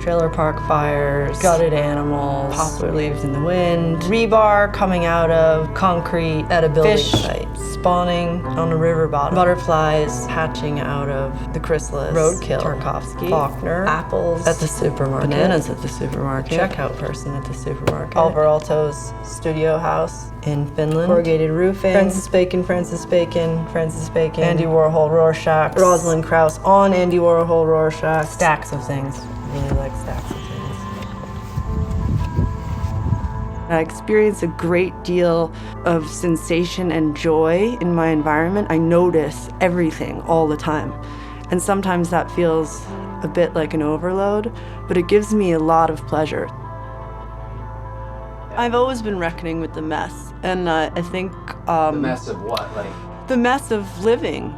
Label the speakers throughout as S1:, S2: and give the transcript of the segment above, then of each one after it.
S1: Trailer park fires, gutted animals, poplar leaves in the wind, rebar coming out of concrete at a building site, spawning on a river bottom, butterflies hatching out of the chrysalis, roadkill, Tarkovsky, Faulkner, apples at the supermarket, bananas at the supermarket, checkout person at the supermarket, Oliver Aalto's studio house in Finland, corrugated roofing, Francis Bacon, Andy Warhol, Rorschach, Rosalind Krauss on Andy Warhol, Rorschach, stacks of things. Really like stacks of things. I experience a great deal of sensation and joy in my environment. I notice everything all the time. And sometimes that feels a bit like an overload, but it gives me a lot of pleasure. I've always been reckoning with the mess, and I think...
S2: the mess of what?
S1: The mess of living,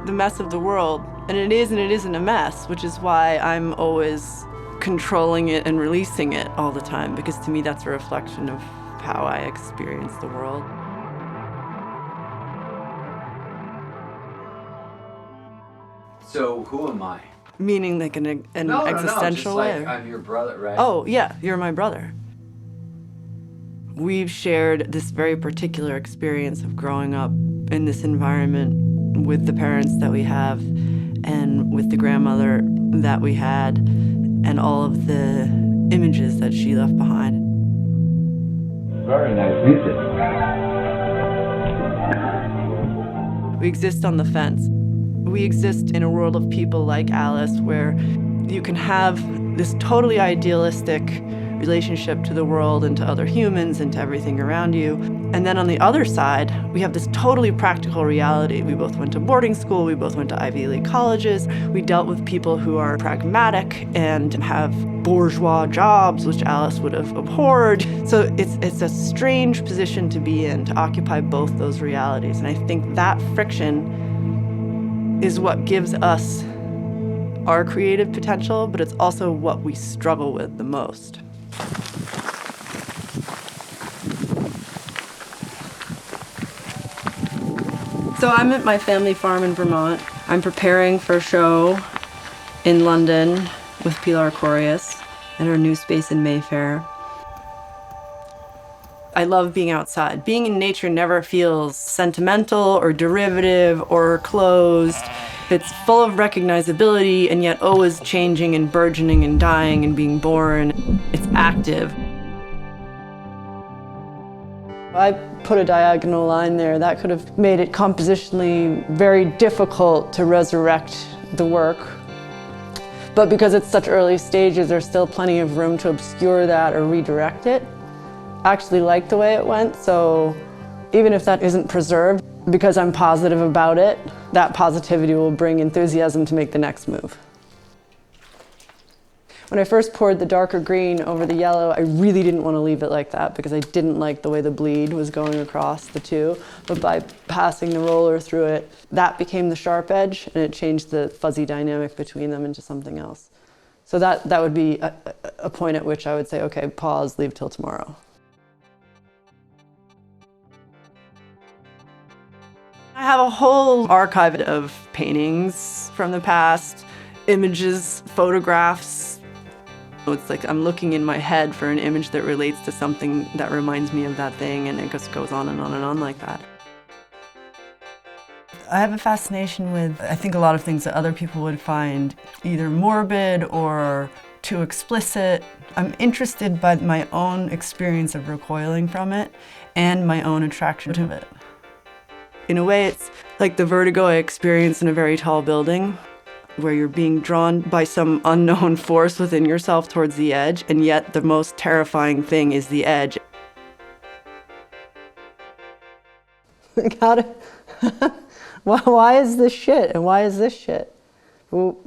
S1: the mess of the world. And it is and it isn't a mess, which is why I'm always controlling it and releasing it all the time, because to me that's a reflection of how I experience the world.
S2: So who am I?
S1: Meaning like an existential
S2: No,
S1: way?
S2: just like I'm your brother, right?
S1: Oh, yeah, you're my brother. We've shared this very particular experience of growing up in this environment with the parents that we have and with the grandmother that we had and all of the images that she left behind.
S3: Very nice music.
S1: We exist on the fence. We exist in a world of people like Alice where you can have this totally idealistic relationship to the world and to other humans and to everything around you. And then on the other side, we have this totally practical reality. We both went to boarding school, we both went to Ivy League colleges, we dealt with people who are pragmatic and have bourgeois jobs, which Alice would have abhorred. So it's a strange position to be in, to occupy both those realities. And I think that friction is what gives us our creative potential, but it's also what we struggle with the most. So I'm at my family farm in Vermont. I'm preparing for a show in London with Pilar Corias in our new space in Mayfair. I love being outside. Being in nature never feels sentimental or derivative or closed. It's full of recognizability and yet always changing and burgeoning and dying and being born. It's active. I put a diagonal line there. That could have made it compositionally very difficult to resurrect the work. But because it's such early stages, there's still plenty of room to obscure that or redirect it. I actually like the way it went, so even if that isn't preserved, because I'm positive about it, that positivity will bring enthusiasm to make the next move. When I first poured the darker green over the yellow, I really didn't want to leave it like that because I didn't like the way the bleed was going across the two. But by passing the roller through it, that became the sharp edge and it changed the fuzzy dynamic between them into something else. So that would be a point at which I would say, okay, pause, leave till tomorrow. I have a whole archive of paintings from the past, images, photographs. It's like I'm looking in my head for an image that relates to something that reminds me of that thing, and it just goes on and on and on like that. I have a fascination with, I think, a lot of things that other people would find either morbid or too explicit. I'm interested by my own experience of recoiling from it and my own attraction to it. In a way, it's like the vertigo I experience in a very tall building, where you're being drawn by some unknown force within yourself towards the edge, and yet the most terrifying thing is the edge. Like, why is this shit, and why is this shit? Well,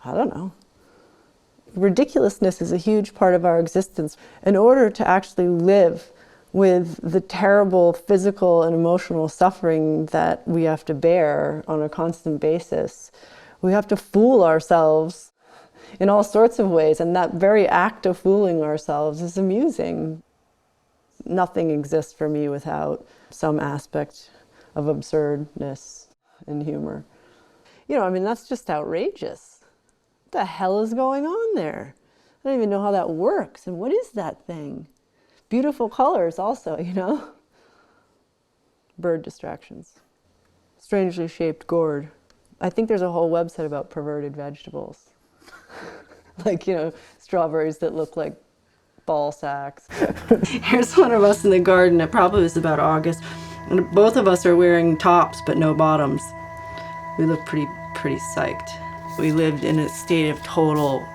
S1: I don't know. Ridiculousness is a huge part of our existence. In order to actually live with the terrible physical and emotional suffering that we have to bear on a constant basis, we have to fool ourselves in all sorts of ways, and that very act of fooling ourselves is amusing. Nothing exists for me without some aspect of absurdness and humor. You know, I mean, that's just outrageous. What the hell is going on there? I don't even know how that works. And what is that thing? Beautiful colors also, you know? Bird distractions. Strangely shaped gourd. I think there's a whole website about perverted vegetables. Like, you know, strawberries that look like ball sacks. Here's one of us in the garden. It probably was about August. And both of us are wearing tops but no bottoms. We look pretty psyched. We lived in a state of total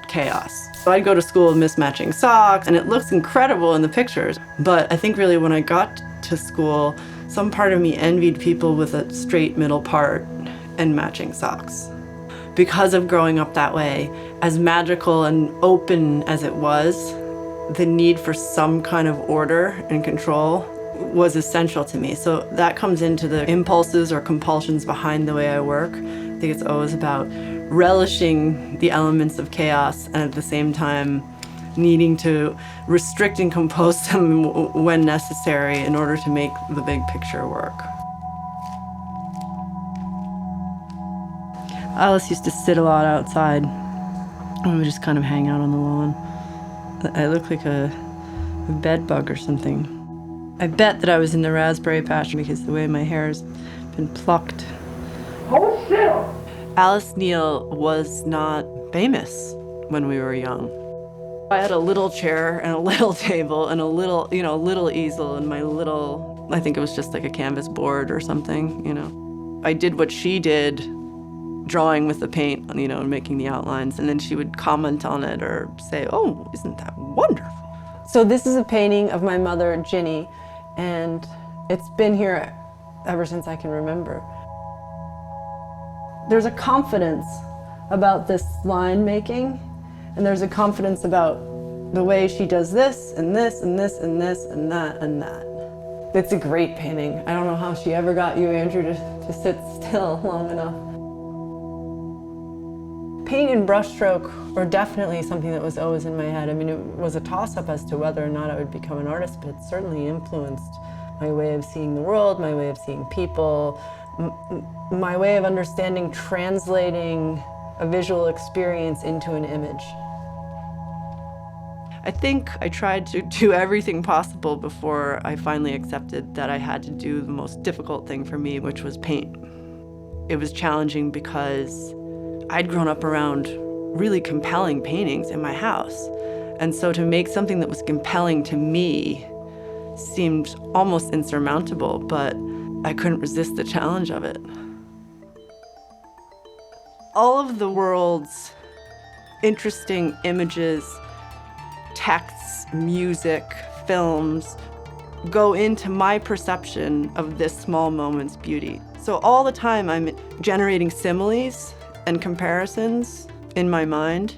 S1: chaos. So I'd go to school with mismatching socks, and it looks incredible in the pictures. But I think really when I got to school, some part of me envied people with a straight middle part and matching socks. Because of growing up that way, as magical and open as it was, the need for some kind of order and control was essential to me. So that comes into the impulses or compulsions behind the way I work. I think it's always about relishing the elements of chaos and at the same time needing to restrict and compose them when necessary in order to make the big picture work. Alice used to sit a lot outside and we would just kind of hang out on the lawn. I look like a bed bug or something. I bet that I was in the raspberry patch because the way my hair's been plucked.
S3: Hold still!
S1: Alice Neel was not famous when we were young. I had a little chair and a little table and a little easel and my little, I think it was just like a canvas board or something, you know. I did what she did, drawing with the paint, you know, and making the outlines, and then she would comment on it or say, "Oh, isn't that wonderful?" So this is a painting of my mother, Ginny, and it's been here ever since I can remember. There's a confidence about this line making, and there's a confidence about the way she does this and this and this and this and that and that. It's a great painting. I don't know how she ever got you, Andrew, to sit still long enough. Paint and brushstroke were definitely something that was always in my head. I mean, it was a toss-up as to whether or not I would become an artist, but it certainly influenced my way of seeing the world, my way of seeing people, my way of understanding, translating a visual experience into an image. I think I tried to do everything possible before I finally accepted that I had to do the most difficult thing for me, which was paint. It was challenging because I'd grown up around really compelling paintings in my house. And so to make something that was compelling to me seemed almost insurmountable, but I couldn't resist the challenge of it. All of the world's interesting images, texts, music, films go into my perception of this small moment's beauty. So all the time I'm generating similes and comparisons in my mind.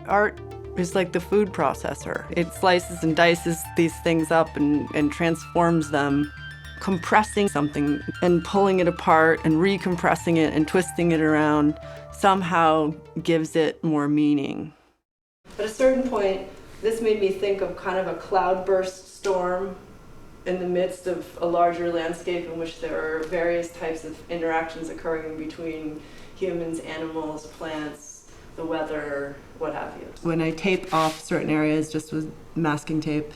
S1: Art is like the food processor. It slices and dices these things up and transforms them, compressing something and pulling it apart and recompressing it and twisting it around somehow gives it more meaning. At a certain point, this made me think of kind of a cloudburst storm in the midst of a larger landscape in which there are various types of interactions occurring between humans, animals, plants, the weather, what have you. When I tape off certain areas just with masking tape,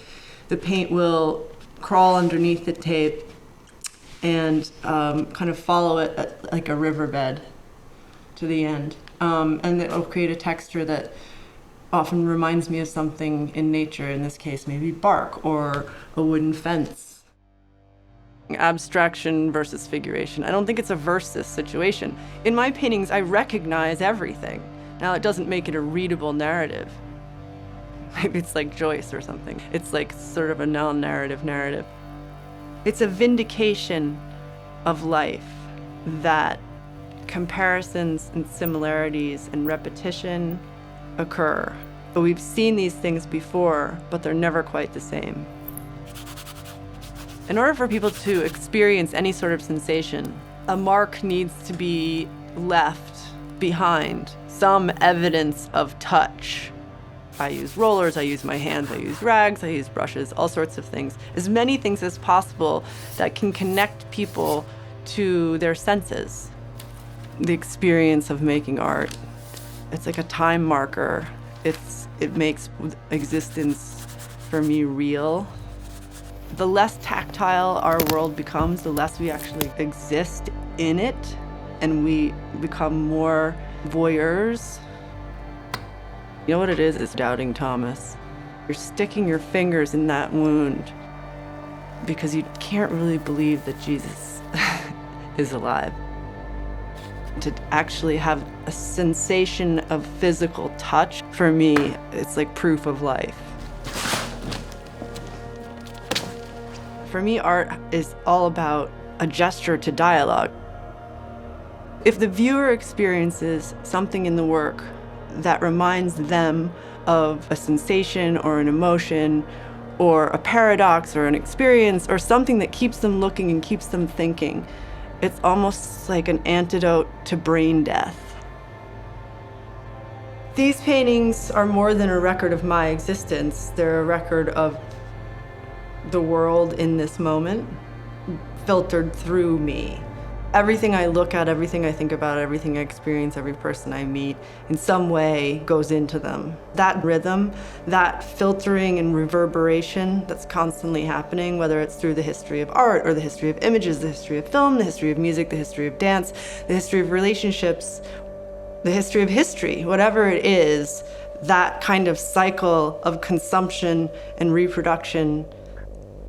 S1: the paint will crawl underneath the tape and kind of follow it like a riverbed to the end. And it will create a texture that often reminds me of something in nature, in this case maybe bark or a wooden fence. Abstraction versus figuration. I don't think it's a versus situation. In my paintings, I recognize everything. Now, it doesn't make it a readable narrative. Maybe it's like Joyce or something. It's like sort of a non-narrative narrative. It's a vindication of life that comparisons and similarities and repetition occur. But we've seen these things before, but they're never quite the same. In order for people to experience any sort of sensation, a mark needs to be left behind, some evidence of touch. I use rollers, I use my hands, I use rags, I use brushes, all sorts of things. As many things as possible that can connect people to their senses. The experience of making art It's like a time marker. It makes existence for me real. The less tactile our world becomes, the less we actually exist in it, and we become more voyeurs. You know what it is? It's doubting Thomas. You're sticking your fingers in that wound because you can't really believe that Jesus is alive. To actually have a sensation of physical touch, for me, it's like proof of life. For me, art is all about a gesture to dialogue. If the viewer experiences something in the work that reminds them of a sensation or an emotion or a paradox or an experience or something that keeps them looking and keeps them thinking, it's almost like an antidote to brain death. These paintings are more than a record of my existence. They're a record of the world in this moment, filtered through me. Everything I look at, everything I think about, everything I experience, every person I meet, in some way goes into them. That rhythm, that filtering and reverberation that's constantly happening, whether it's through the history of art or the history of images, the history of film, the history of music, the history of dance, the history of relationships, the history of history, whatever it is, that kind of cycle of consumption and reproduction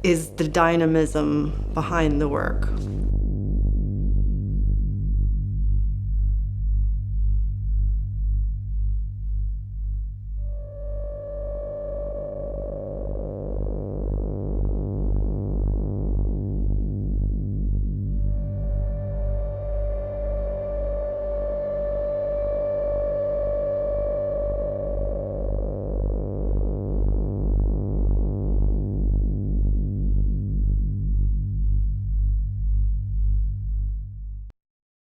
S1: is the dynamism behind the work.